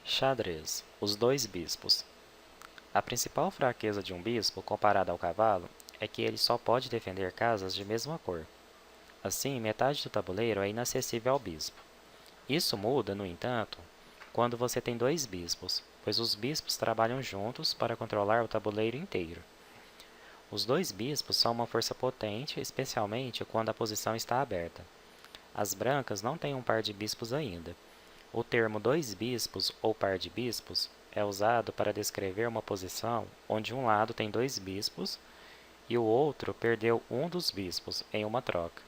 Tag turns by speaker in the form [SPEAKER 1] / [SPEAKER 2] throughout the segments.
[SPEAKER 1] Xadrez. Os dois bispos. A principal fraqueza de um bispo, comparado ao cavalo, é que ele só pode defender casas de mesma cor. Assim, metade do tabuleiro é inacessível ao bispo. Isso muda, no entanto, quando você tem dois bispos, pois os bispos trabalham juntos para controlar o tabuleiro inteiro. Os dois bispos são uma força potente, especialmente quando a posição está aberta. As brancas não têm um par de bispos ainda. O termo dois bispos ou par de bispos é usado para descrever uma posição onde um lado tem dois bispos e o outro perdeu um dos bispos em uma troca.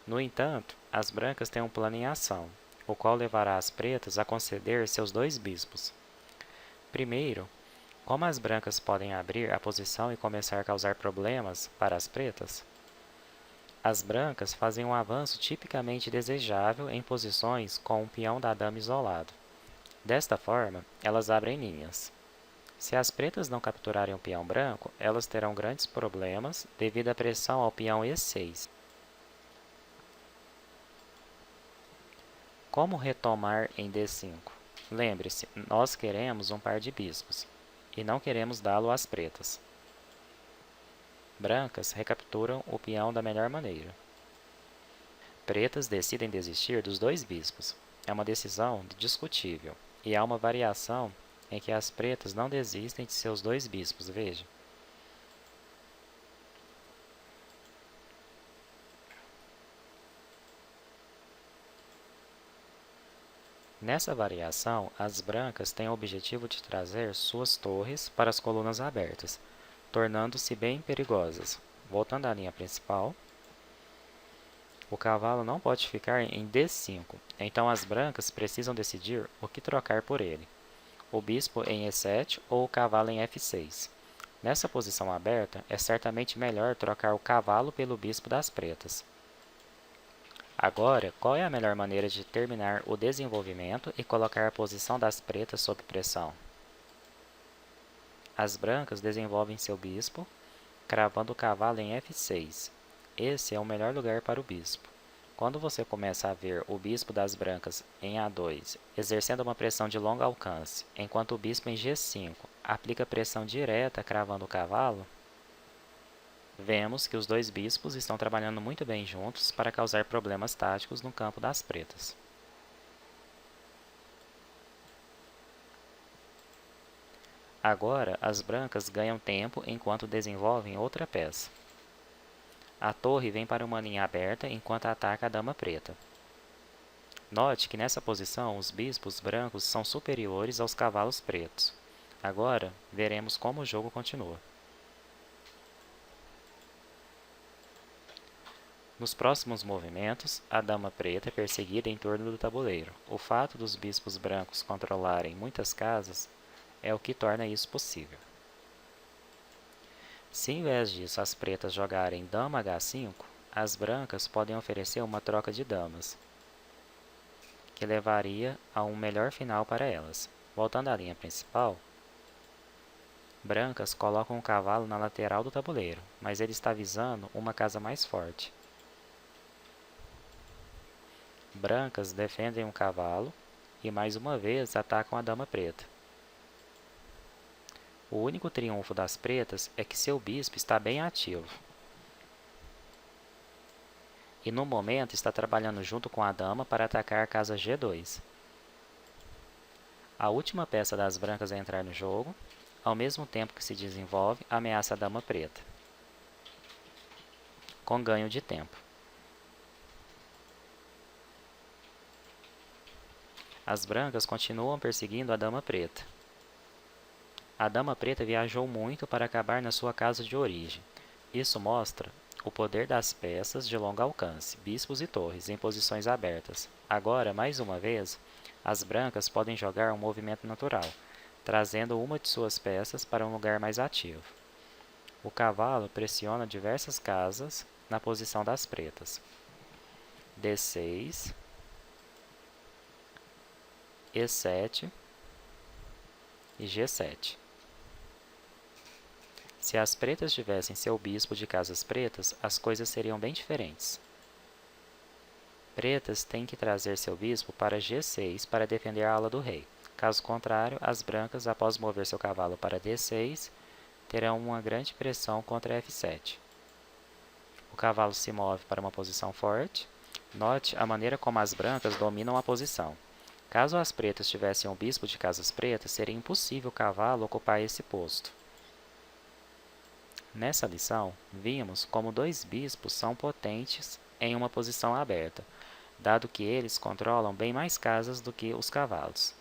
[SPEAKER 1] No entanto, as brancas têm um plano em ação, o qual levará as pretas a conceder seus dois bispos. Primeiro, como as brancas podem abrir a posição e começar a causar problemas para as pretas? As brancas fazem um avanço tipicamente desejável em posições com o peão da dama isolado. Desta forma, elas abrem linhas. Se as pretas não capturarem o peão branco, elas terão grandes problemas devido à pressão ao peão E6. Como retomar em D5? Lembre-se, nós queremos um par de bispos, e não queremos dá-lo às pretas. Brancas recapturam o peão da melhor maneira. Pretas decidem desistir dos dois bispos. É uma decisão discutível, e há uma variação em que as pretas não desistem de seus dois bispos, veja. Nessa variação, as brancas têm o objetivo de trazer suas torres para as colunas abertas, tornando-se bem perigosas. Voltando à linha principal, o cavalo não pode ficar em D5, então as brancas precisam decidir o que trocar por ele, o bispo em E7 ou o cavalo em F6. Nessa posição aberta, é certamente melhor trocar o cavalo pelo bispo das pretas. Agora, qual é a melhor maneira de terminar o desenvolvimento e colocar a posição das pretas sob pressão? As brancas desenvolvem seu bispo, cravando o cavalo em F6. Esse é o melhor lugar para o bispo. Quando você começa a ver o bispo das brancas em A2 exercendo uma pressão de longo alcance, enquanto o bispo em G5 aplica pressão direta cravando o cavalo, vemos que os dois bispos estão trabalhando muito bem juntos para causar problemas táticos no campo das pretas. Agora, as brancas ganham tempo enquanto desenvolvem outra peça. A torre vem para uma linha aberta enquanto ataca a dama preta. Note que nessa posição os bispos brancos são superiores aos cavalos pretos. Agora, veremos como o jogo continua. Nos próximos movimentos, a dama preta é perseguida em torno do tabuleiro. O fato dos bispos brancos controlarem muitas casas é o que torna isso possível. Se em vez disso as pretas jogarem dama H5, as brancas podem oferecer uma troca de damas, que levaria a um melhor final para elas. Voltando à linha principal, brancas colocam o cavalo na lateral do tabuleiro, mas ele está visando uma casa mais forte. Brancas defendem um cavalo e mais uma vez atacam a dama preta. O único triunfo das pretas é que seu bispo está bem ativo. E no momento está trabalhando junto com a dama para atacar a casa G2. A última peça das brancas a entrar no jogo, ao mesmo tempo que se desenvolve, ameaça a dama preta, com ganho de tempo. As brancas continuam perseguindo a dama preta. A dama preta viajou muito para acabar na sua casa de origem. Isso mostra o poder das peças de longo alcance, bispos e torres, em posições abertas. Agora, mais uma vez, as brancas podem jogar um movimento natural, trazendo uma de suas peças para um lugar mais ativo. O cavalo pressiona diversas casas na posição das pretas. D6, E7 e G7. Se as pretas tivessem seu bispo de casas pretas, as coisas seriam bem diferentes. Pretas têm que trazer seu bispo para G6 para defender a ala do rei. Caso contrário, as brancas, após mover seu cavalo para D6, terão uma grande pressão contra F7. O cavalo se move para uma posição forte. Note a maneira como as brancas dominam a posição. Caso as pretas tivessem um bispo de casas pretas, seria impossível o cavalo ocupar esse posto. Nessa lição, vimos como dois bispos são potentes em uma posição aberta, dado que eles controlam bem mais casas do que os cavalos.